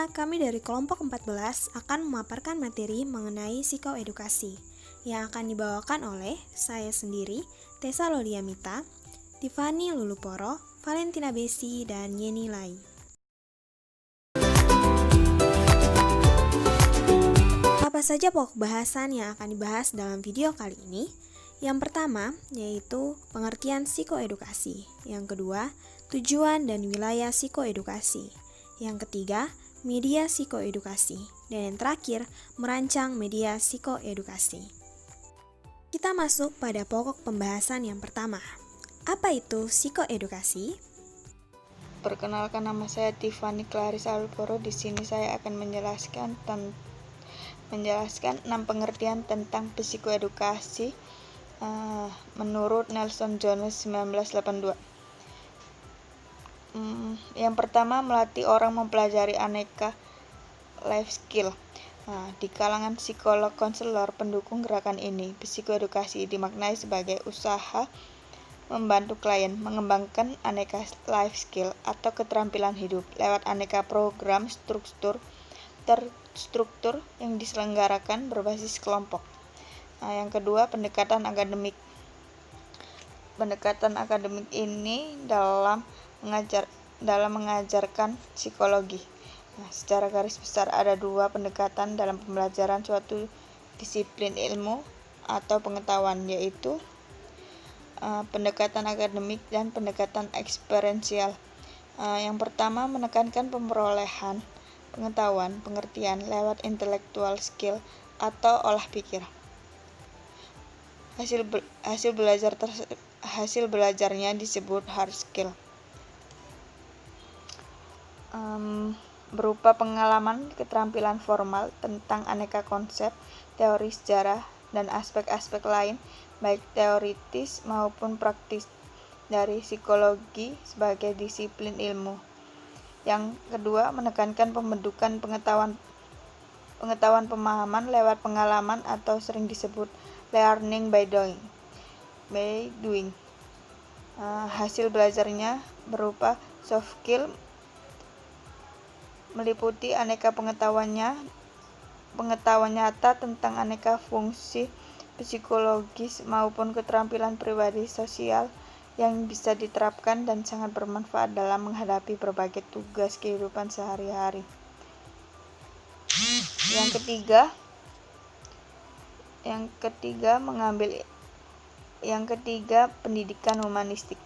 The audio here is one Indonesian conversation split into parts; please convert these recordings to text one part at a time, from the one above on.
Pertama, kami dari kelompok 14 akan memaparkan materi mengenai psikoedukasi yang akan dibawakan oleh saya sendiri, Tessa Lodiamita, Tiffany Luluporo, Valentina Besi, dan Yeni Lai. Apa saja pokok bahasan yang akan dibahas dalam video kali ini? Yang pertama, yaitu pengertian psikoedukasi. Yang kedua, tujuan dan wilayah psikoedukasi. Yang ketiga, media psikoedukasi. Dan yang terakhir, merancang media psikoedukasi. Kita masuk pada pokok pembahasan yang pertama. Apa itu psikoedukasi? Perkenalkan, nama saya Tiffany Clarissa Luluporo. Di sini saya akan menjelaskan 6 pengertian tentang psikoedukasi menurut Nelson Jones 1982. Yang pertama, melatih orang mempelajari aneka life skill. Di kalangan psikolog konselor pendukung gerakan ini, psikoedukasi dimaknai sebagai usaha membantu klien mengembangkan aneka life skill atau keterampilan hidup lewat aneka program terstruktur yang diselenggarakan berbasis kelompok. Yang kedua, pendekatan akademik. Pendekatan akademik ini dalam mengajarkan psikologi. Secara garis besar ada 2 pendekatan dalam pembelajaran suatu disiplin ilmu atau pengetahuan, yaitu pendekatan akademik dan pendekatan eksperensial. Yang pertama, menekankan pemrolehan pengetahuan, pengertian lewat intellectual skill atau olah pikir. Hasil belajarnya disebut hard skill. Berupa pengalaman keterampilan formal tentang aneka konsep, teori sejarah, dan aspek-aspek lain, baik teoritis maupun praktis, dari psikologi sebagai disiplin ilmu. Yang kedua, menekankan pembentukan pengetahuan pemahaman lewat pengalaman atau sering disebut learning by doing. Hasil belajarnya berupa soft skill, meliputi aneka pengetahuan nyata tentang aneka fungsi psikologis maupun keterampilan pribadi sosial yang bisa diterapkan dan sangat bermanfaat dalam menghadapi berbagai tugas kehidupan sehari-hari. Yang ketiga, pendidikan humanistik.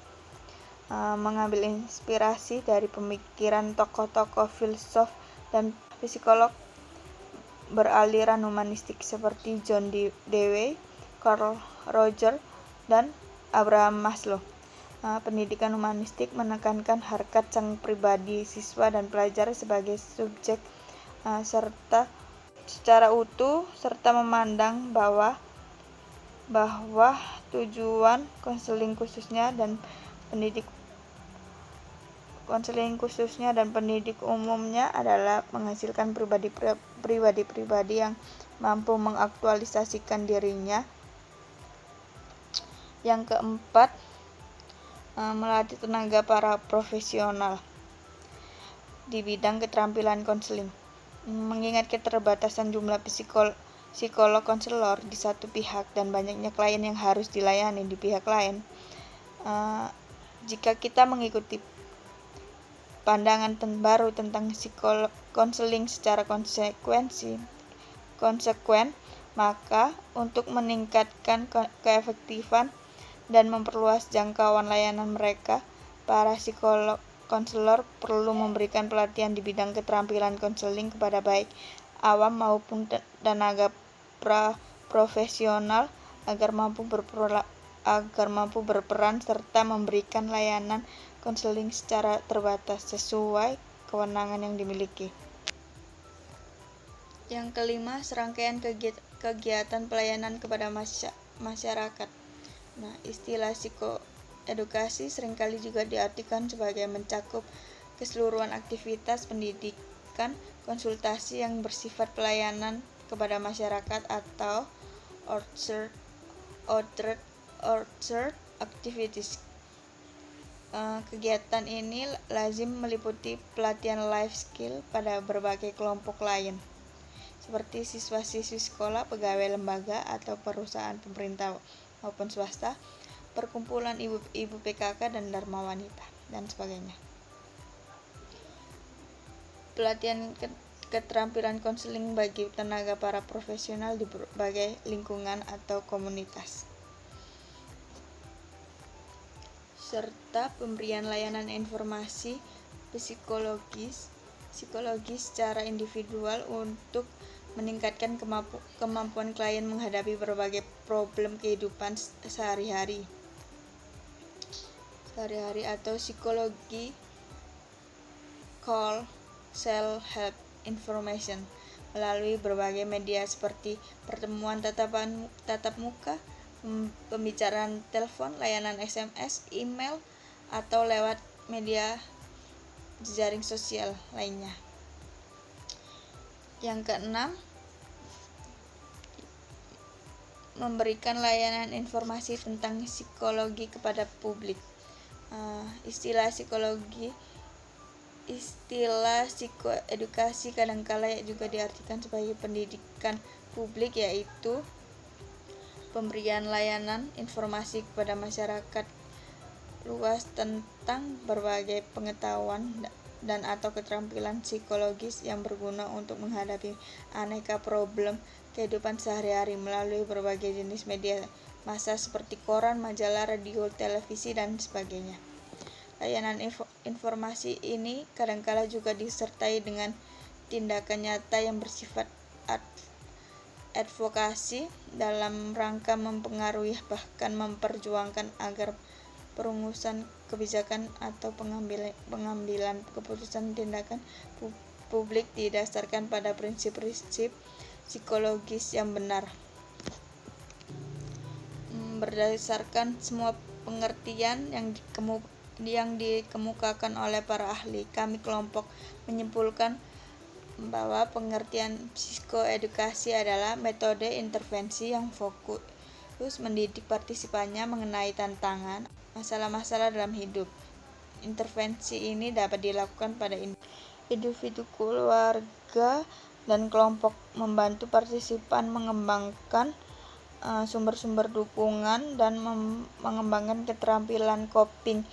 Mengambil inspirasi dari pemikiran tokoh-tokoh filsuf dan psikolog beraliran humanistik seperti John Dewey, Carl Rogers, dan Abraham Maslow. Pendidikan humanistik menekankan harkat sang pribadi siswa dan pelajar sebagai subjek serta secara utuh, serta memandang bahwa tujuan konseling khususnya dan pendidik umumnya adalah menghasilkan pribadi yang mampu mengaktualisasikan dirinya. Yang keempat, melatih tenaga para profesional di bidang keterampilan konseling. Mengingat keterbatasan jumlah psikolog konselor di satu pihak dan banyaknya klien yang harus dilayani di pihak lain, jika kita mengikuti pandangan baru tentang psikolog konseling secara konsekuen, maka untuk meningkatkan keefektifan dan memperluas jangkauan layanan mereka, para psikolog konselor perlu memberikan pelatihan di bidang keterampilan konseling kepada baik awam maupun tenaga profesional agar mampu berperan serta memberikan layanan konseling secara terbatas sesuai kewenangan yang dimiliki. Yang kelima, serangkaian kegiatan pelayanan kepada masyarakat. Istilah psikoedukasi seringkali juga diartikan sebagai mencakup keseluruhan aktivitas pendidikan konsultasi yang bersifat pelayanan kepada masyarakat atau outreach activities. Kegiatan ini lazim meliputi pelatihan life skill pada berbagai kelompok lain, seperti siswa-siswi sekolah, pegawai lembaga atau perusahaan pemerintah maupun swasta, perkumpulan ibu-ibu PKK dan Dharma Wanita, dan sebagainya. Pelatihan keterampilan konseling bagi tenaga para profesional di berbagai lingkungan atau komunitas, serta pemberian layanan informasi psikologis secara individual untuk meningkatkan kemampuan klien menghadapi berbagai problem kehidupan sehari-hari atau psikologi call self-help information melalui berbagai media seperti pertemuan tatap muka, pembicaraan telepon, layanan SMS, email, atau lewat media jejaring sosial lainnya. Yang keenam, memberikan layanan informasi tentang psikologi kepada publik. Istilah psikoedukasi kadangkala juga diartikan sebagai pendidikan publik, yaitu pemberian layanan informasi kepada masyarakat luas tentang berbagai pengetahuan dan atau keterampilan psikologis yang berguna untuk menghadapi aneka problem kehidupan sehari-hari melalui berbagai jenis media massa seperti koran, majalah, radio, televisi, dan sebagainya. Layanan informasi ini kadangkala juga disertai dengan tindakan nyata yang bersifat advokasi dalam rangka mempengaruhi bahkan memperjuangkan agar perumusan kebijakan atau pengambilan keputusan tindakan publik didasarkan pada prinsip-prinsip psikologis yang benar. Berdasarkan semua pengertian yang dikemukakan oleh para ahli, kami kelompok menyimpulkan bahwa pengertian psikoedukasi adalah metode intervensi yang fokus mendidik partisipannya mengenai tantangan, masalah-masalah dalam hidup. Intervensi ini dapat dilakukan pada individu, keluarga, dan kelompok, membantu partisipan mengembangkan sumber-sumber dukungan dan mengembangkan keterampilan coping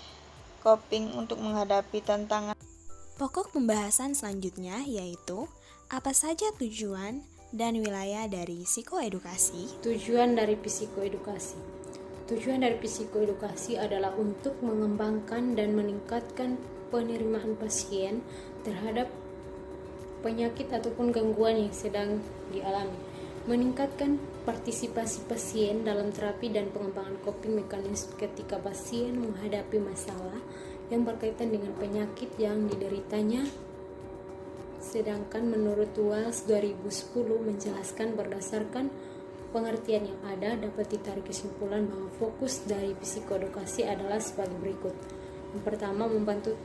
untuk menghadapi tantangan. Pokok pembahasan selanjutnya yaitu apa saja tujuan dan wilayah dari psikoedukasi. Tujuan dari psikoedukasi. Tujuan dari psikoedukasi adalah untuk mengembangkan dan meningkatkan penerimaan pasien terhadap penyakit ataupun gangguan yang sedang dialami, meningkatkan partisipasi pasien dalam terapi dan pengembangan coping mekanisme ketika pasien menghadapi masalah yang berkaitan dengan penyakit yang dideritanya. Sedangkan menurut UAS 2010 menjelaskan berdasarkan pengertian yang ada dapat ditarik kesimpulan bahwa fokus dari psikoedukasi adalah sebagai berikut. Yang pertama, membantu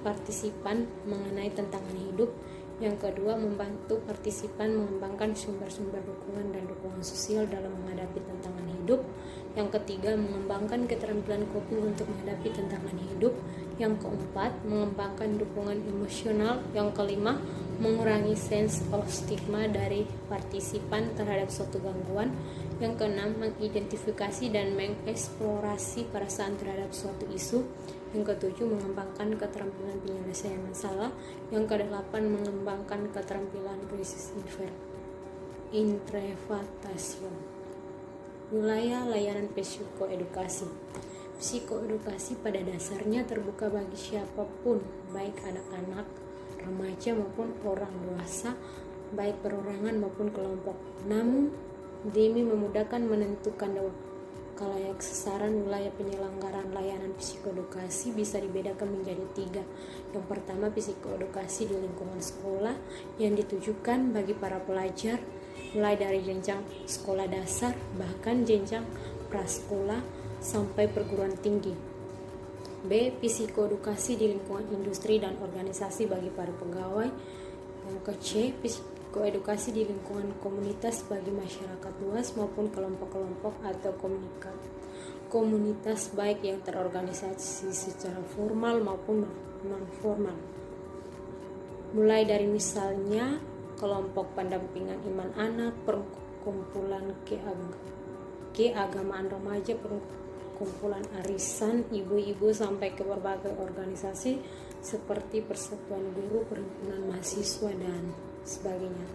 partisipan mengenai tantangan hidup. Yang kedua, membantu partisipan mengembangkan sumber-sumber dukungan dan dukungan sosial dalam menghadapi tantangan hidup. Yang ketiga, mengembangkan keterampilan coping untuk menghadapi tantangan hidup. Yang keempat, mengembangkan dukungan emosional. Yang kelima, mengurangi sense of stigma dari partisipan terhadap suatu gangguan. Yang keenam, mengidentifikasi dan mengeksplorasi perasaan terhadap suatu isu. Yang ketujuh, mengembangkan keterampilan penyelesaian masalah. Yang kedelapan, mengembangkan keterampilan krisis interpretation. Wilayah layanan psikoedukasi. Psikoedukasi pada dasarnya terbuka bagi siapapun, baik anak-anak, remaja maupun orang dewasa, baik perorangan maupun kelompok. Namun, demi memudahkan menentukan kalayak sasaran, wilayah penyelenggaraan layanan psikoedukasi bisa dibedakan menjadi 3. Yang pertama, psikoedukasi di lingkungan sekolah yang ditujukan bagi para pelajar mulai dari jenjang sekolah dasar bahkan jenjang prasekolah sampai perguruan tinggi. B. Psikoedukasi di lingkungan industri dan organisasi bagi para pegawai. Yang ke-C, psikoedukasi di lingkungan komunitas bagi masyarakat luas maupun kelompok-kelompok atau komunitas baik yang terorganisasi secara formal maupun non-formal. Mulai dari misalnya kelompok pendampingan iman anak, perkumpulan keagamaan remaja, perkumpulan arisan ibu-ibu, sampai ke berbagai organisasi seperti persatuan guru, perhimpunan mahasiswa, dan sebagainya.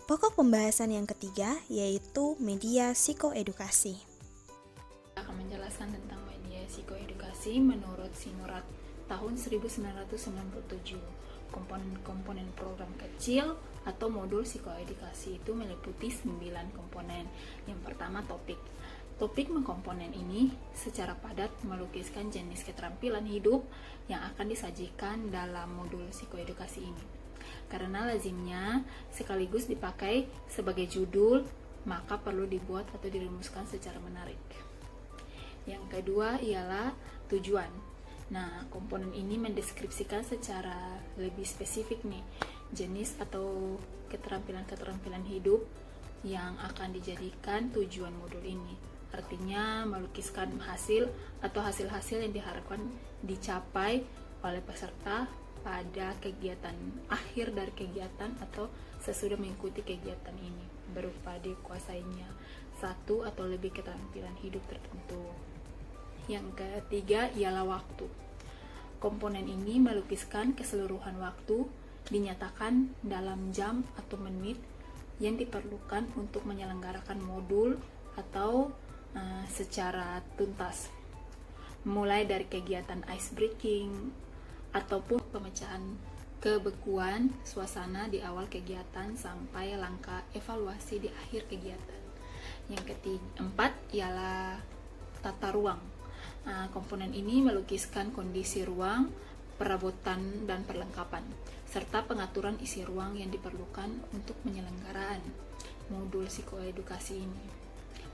Pokok pembahasan yang ketiga yaitu media psikoedukasi. Akan menjelaskan tentang media psikoedukasi menurut Sinurat tahun 1997. Komponen-komponen program kecil atau modul psikoedukasi itu meliputi 9 komponen. Yang pertama, topik. Topik mengkomponen ini secara padat melukiskan jenis keterampilan hidup yang akan disajikan dalam modul psikoedukasi ini. Karena lazimnya sekaligus dipakai sebagai judul, maka perlu dibuat atau dirumuskan secara menarik. Yang kedua ialah tujuan. Nah, komponen ini mendeskripsikan secara lebih spesifik nih jenis atau keterampilan-keterampilan hidup yang akan dijadikan tujuan modul ini. Artinya melukiskan hasil atau hasil-hasil yang diharapkan dicapai oleh peserta pada kegiatan akhir dari kegiatan atau sesudah mengikuti kegiatan ini, berupa dikuasainya satu atau lebih keterampilan hidup tertentu. Yang ketiga ialah waktu. Komponen ini melukiskan keseluruhan waktu dinyatakan dalam jam atau menit yang diperlukan untuk menyelenggarakan modul atau secara tuntas, mulai dari kegiatan ice breaking ataupun pemecahan kebekuan suasana di awal kegiatan sampai langkah evaluasi di akhir kegiatan. Yang keempat ialah tata ruang. Komponen ini melukiskan kondisi ruang, perabotan dan perlengkapan, serta pengaturan isi ruang yang diperlukan untuk penyelenggaraan modul psikoedukasi ini.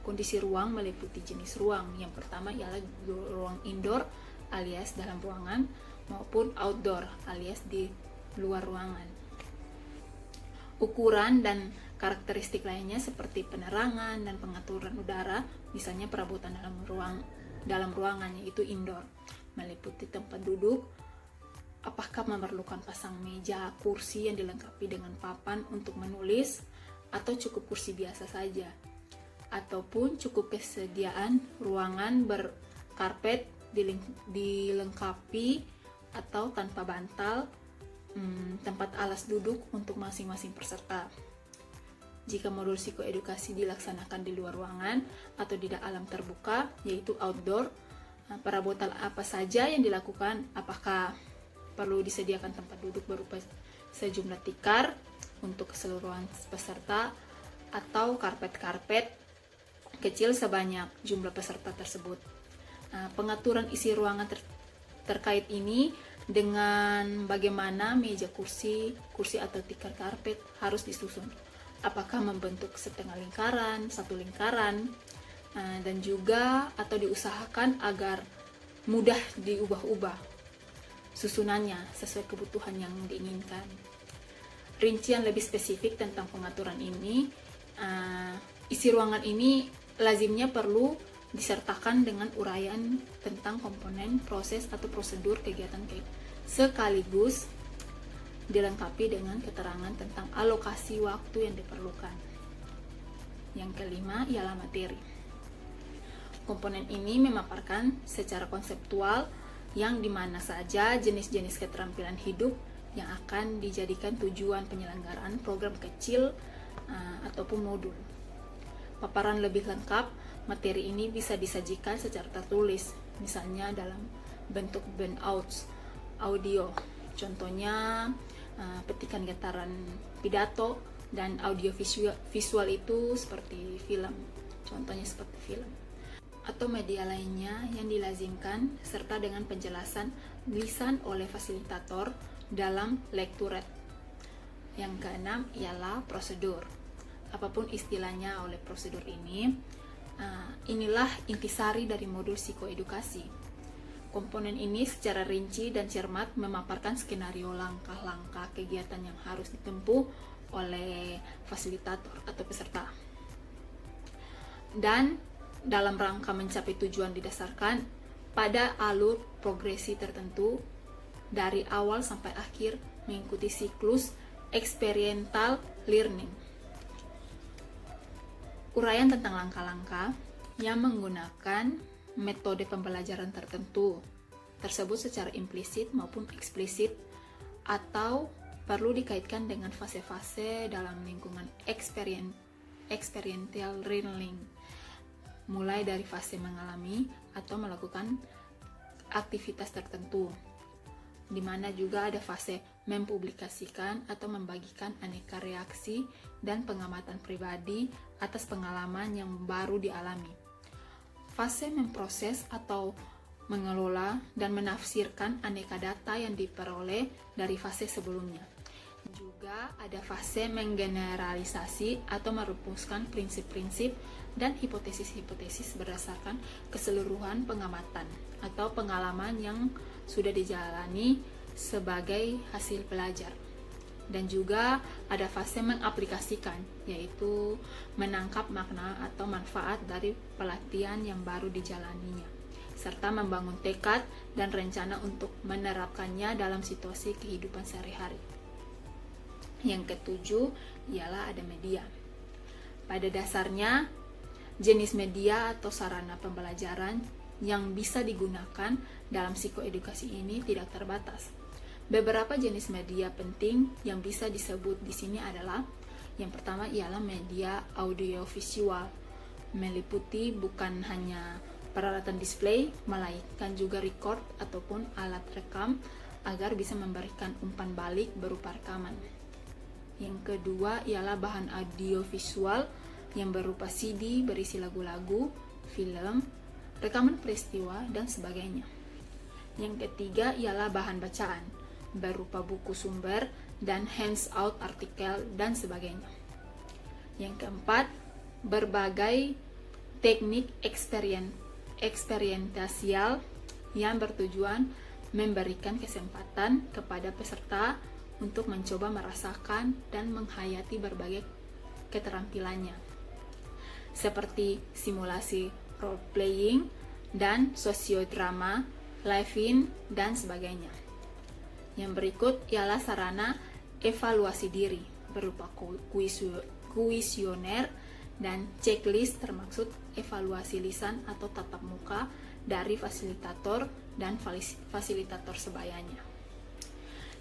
Kondisi ruang meliputi jenis ruang. Yang pertama ialah ruang indoor alias dalam ruangan, maupun outdoor alias di luar ruangan. Ukuran dan karakteristik lainnya seperti penerangan dan pengaturan udara, misalnya perabotan dalam ruangan yaitu indoor, meliputi tempat duduk, apakah memerlukan pasang meja, kursi yang dilengkapi dengan papan untuk menulis, atau cukup kursi biasa saja, ataupun cukup kesediaan ruangan berkarpet dilengkapi atau tanpa bantal, tempat alas duduk untuk masing-masing peserta. Jika modul psikoedukasi dilaksanakan di luar ruangan atau di alam terbuka, yaitu outdoor, perabotan apa saja yang dilakukan? Apakah perlu disediakan tempat duduk berupa sejumlah tikar untuk keseluruhan peserta, atau karpet-karpet kecil sebanyak jumlah peserta tersebut? Pengaturan isi ruangan terkait ini dengan bagaimana meja kursi atau tikar karpet harus disusun. Apakah membentuk setengah lingkaran, satu lingkaran, dan juga atau diusahakan agar mudah diubah-ubah susunannya sesuai kebutuhan yang diinginkan. Rincian lebih spesifik tentang pengaturan ini, isi ruangan ini lazimnya perlu disertakan dengan uraian tentang komponen, proses atau prosedur kegiatan sekaligus dilengkapi dengan keterangan tentang alokasi waktu yang diperlukan. Yang kelima ialah materi. Komponen ini memaparkan secara konseptual yang dimana saja jenis-jenis keterampilan hidup yang akan dijadikan tujuan penyelenggaraan program kecil ataupun modul. Paparan lebih lengkap materi ini bisa disajikan secara tertulis, misalnya dalam bentuk burnouts audio, contohnya petikan getaran pidato, dan audio visual itu seperti film, contohnya seperti film, atau media lainnya yang dilazimkan serta dengan penjelasan lisan oleh fasilitator dalam lekturet. Yang keenam ialah prosedur. Apapun istilahnya oleh prosedur ini, inilah intisari dari modul psikoedukasi. Komponen ini secara rinci dan cermat memaparkan skenario langkah-langkah kegiatan yang harus ditempuh oleh fasilitator atau peserta. Dan dalam rangka mencapai tujuan didasarkan pada alur progresi tertentu dari awal sampai akhir mengikuti siklus experiential learning. Uraian tentang langkah-langkah yang menggunakan metode pembelajaran tertentu tersebut secara implisit maupun eksplisit atau perlu dikaitkan dengan fase-fase dalam lingkungan experiential learning, mulai dari fase mengalami atau melakukan aktivitas tertentu, di mana juga ada fase mempublikasikan atau membagikan aneka reaksi dan pengamatan pribadi atas pengalaman yang baru dialami. Fase memproses atau mengelola dan menafsirkan aneka data yang diperoleh dari fase sebelumnya. Juga ada fase menggeneralisasi atau merumuskan prinsip-prinsip dan hipotesis-hipotesis berdasarkan keseluruhan pengamatan atau pengalaman yang sudah dijalani sebagai hasil belajar. Dan juga ada fase mengaplikasikan, yaitu menangkap makna atau manfaat dari pelatihan yang baru dijalaninya, serta membangun tekad dan rencana untuk menerapkannya dalam situasi kehidupan sehari-hari. Yang ketujuh ialah ada media. Pada dasarnya, jenis media atau sarana pembelajaran yang bisa digunakan dalam psikoedukasi ini tidak terbatas. Beberapa jenis media penting yang bisa disebut di sini adalah yang pertama ialah media audiovisual, meliputi bukan hanya peralatan display, melainkan juga record ataupun alat rekam agar bisa memberikan umpan balik berupa rekaman. Yang kedua ialah bahan audiovisual yang berupa CD berisi lagu-lagu, film, rekaman peristiwa, dan sebagainya. Yang ketiga ialah bahan bacaan berupa buku sumber dan hands-out artikel dan sebagainya. Yang keempat, berbagai teknik eksperimentasial yang bertujuan memberikan kesempatan kepada peserta untuk mencoba merasakan dan menghayati berbagai keterampilannya, seperti simulasi role-playing dan sosiodrama, live-in, dan sebagainya. Yang berikut ialah sarana evaluasi diri berupa kuesioner dan checklist, termaksud evaluasi lisan atau tatap muka dari fasilitator dan fasilitator sebayanya.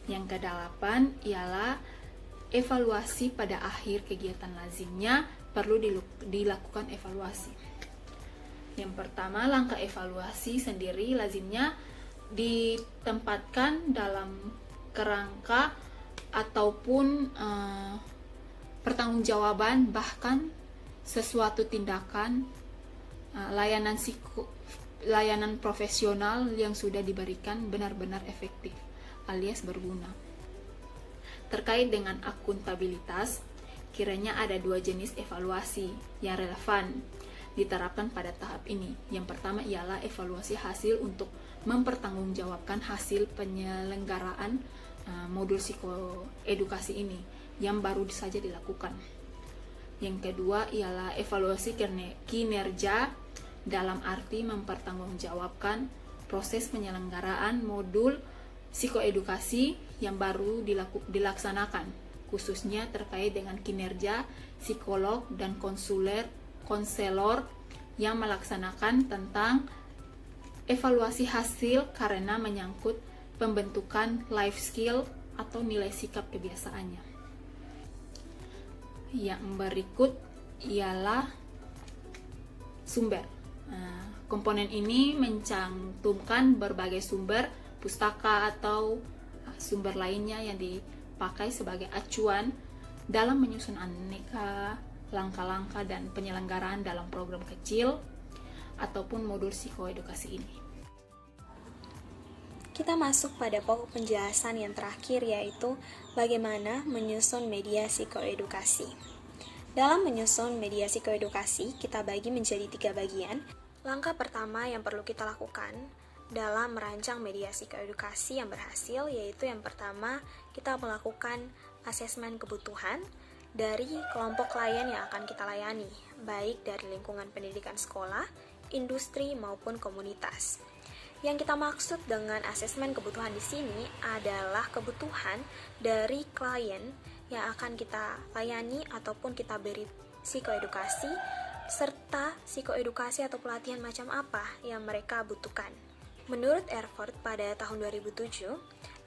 Yang kedelapan ialah evaluasi pada akhir kegiatan lazimnya perlu dilakukan evaluasi. Yang pertama, langkah evaluasi sendiri lazimnya ditempatkan dalam kerangka ataupun pertanggungjawaban, bahkan sesuatu tindakan layanan profesional yang sudah diberikan benar-benar efektif alias berguna. Terkait dengan akuntabilitas, kiranya ada dua jenis evaluasi yang relevan diterapkan pada tahap ini. Yang pertama ialah evaluasi hasil untuk mempertanggungjawabkan hasil penyelenggaraan modul psikoedukasi ini yang baru saja dilakukan. Yang kedua ialah evaluasi kinerja dalam arti mempertanggungjawabkan proses penyelenggaraan modul psikoedukasi yang baru dilaksanakan, khususnya terkait dengan kinerja psikolog dan konselor yang melaksanakan tentang evaluasi hasil karena menyangkut pembentukan life skill atau nilai sikap kebiasaannya. Yang berikut ialah sumber. Komponen ini mencantumkan berbagai sumber pustaka atau sumber lainnya yang dipakai sebagai acuan dalam menyusun aneka langkah-langkah dan penyelenggaraan dalam program kecil ataupun modul psikoedukasi ini. Kita masuk pada pokok penjelasan yang terakhir, yaitu bagaimana menyusun media psikoedukasi. Dalam menyusun media psikoedukasi, kita bagi menjadi 3 bagian. Langkah pertama yang perlu kita lakukan dalam merancang media psikoedukasi yang berhasil, yaitu yang pertama, kita melakukan asesmen kebutuhan. dari kelompok klien yang akan kita layani, baik dari lingkungan pendidikan sekolah, industri, maupun komunitas. Yang kita maksud dengan asesmen kebutuhan di sini adalah kebutuhan dari klien yang akan kita layani ataupun kita beri psikoedukasi, serta psikoedukasi atau pelatihan macam apa yang mereka butuhkan. Menurut Erfurt pada tahun 2007,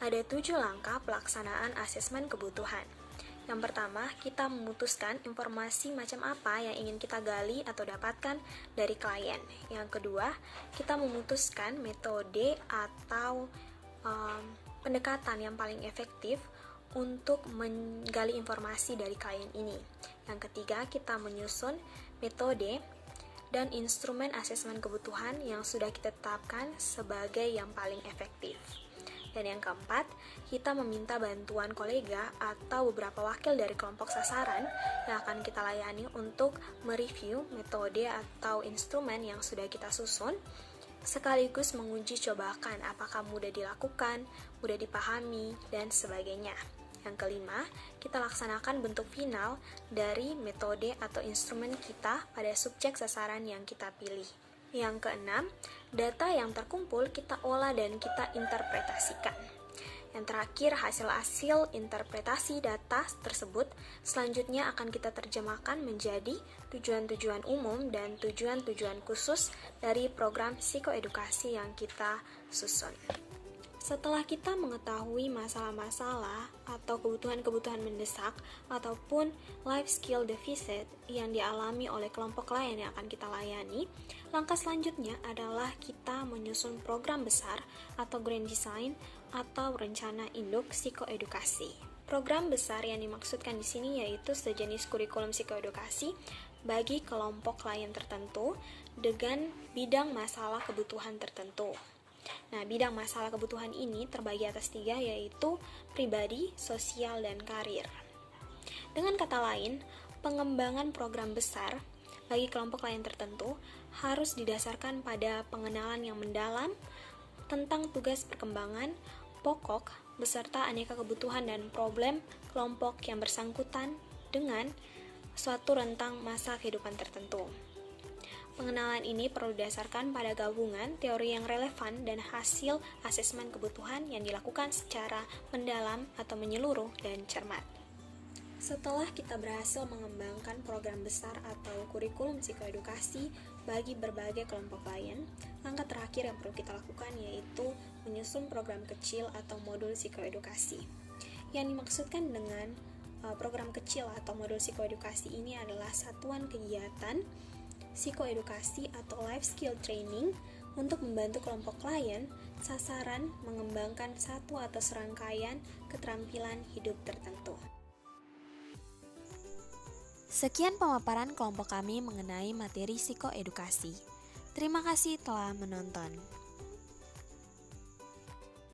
ada 7 langkah pelaksanaan asesmen kebutuhan. Yang pertama, kita memutuskan informasi macam apa yang ingin kita gali atau dapatkan dari klien. Yang kedua, kita memutuskan metode atau pendekatan yang paling efektif untuk menggali informasi dari klien ini. Yang ketiga, kita menyusun metode dan instrumen asesmen kebutuhan yang sudah kita tetapkan sebagai yang paling efektif. Dan yang keempat, kita meminta bantuan kolega atau beberapa wakil dari kelompok sasaran yang akan kita layani untuk mereview metode atau instrumen yang sudah kita susun, sekaligus menguji cobakan apakah mudah dilakukan, mudah dipahami, dan sebagainya. Yang kelima, kita laksanakan bentuk final dari metode atau instrumen kita pada subjek sasaran yang kita pilih. Yang keenam, data yang terkumpul kita olah dan kita interpretasikan. Yang terakhir, hasil-hasil interpretasi data tersebut selanjutnya akan kita terjemahkan menjadi tujuan-tujuan umum dan tujuan-tujuan khusus dari program psikoedukasi yang kita susun. Setelah kita mengetahui masalah-masalah atau kebutuhan-kebutuhan mendesak ataupun life skill deficit yang dialami oleh kelompok klien yang akan kita layani, langkah selanjutnya adalah kita menyusun program besar atau grand design atau rencana induk psikoedukasi. Program besar yang dimaksudkan di sini yaitu sejenis kurikulum psikoedukasi bagi kelompok klien tertentu dengan bidang masalah kebutuhan tertentu. Nah, bidang masalah kebutuhan ini terbagi atas 3, yaitu pribadi, sosial, dan karir. Dengan kata lain, pengembangan program besar bagi kelompok klien tertentu harus didasarkan pada pengenalan yang mendalam tentang tugas perkembangan, pokok, beserta aneka kebutuhan dan problem kelompok yang bersangkutan dengan suatu rentang masa kehidupan tertentu. Pengenalan ini perlu didasarkan pada gabungan teori yang relevan dan hasil asesmen kebutuhan yang dilakukan secara mendalam atau menyeluruh dan cermat. Setelah kita berhasil mengembangkan program besar atau kurikulum psikoedukasi bagi berbagai kelompok klien, langkah terakhir yang perlu kita lakukan yaitu menyusun program kecil atau modul psikoedukasi. Yang dimaksudkan dengan program kecil atau modul psikoedukasi ini adalah satuan kegiatan psikoedukasi atau life skill training untuk membantu kelompok klien sasaran mengembangkan satu atau serangkaian keterampilan hidup tertentu. Sekian pemaparan kelompok kami mengenai materi psikoedukasi. Terima kasih telah menonton.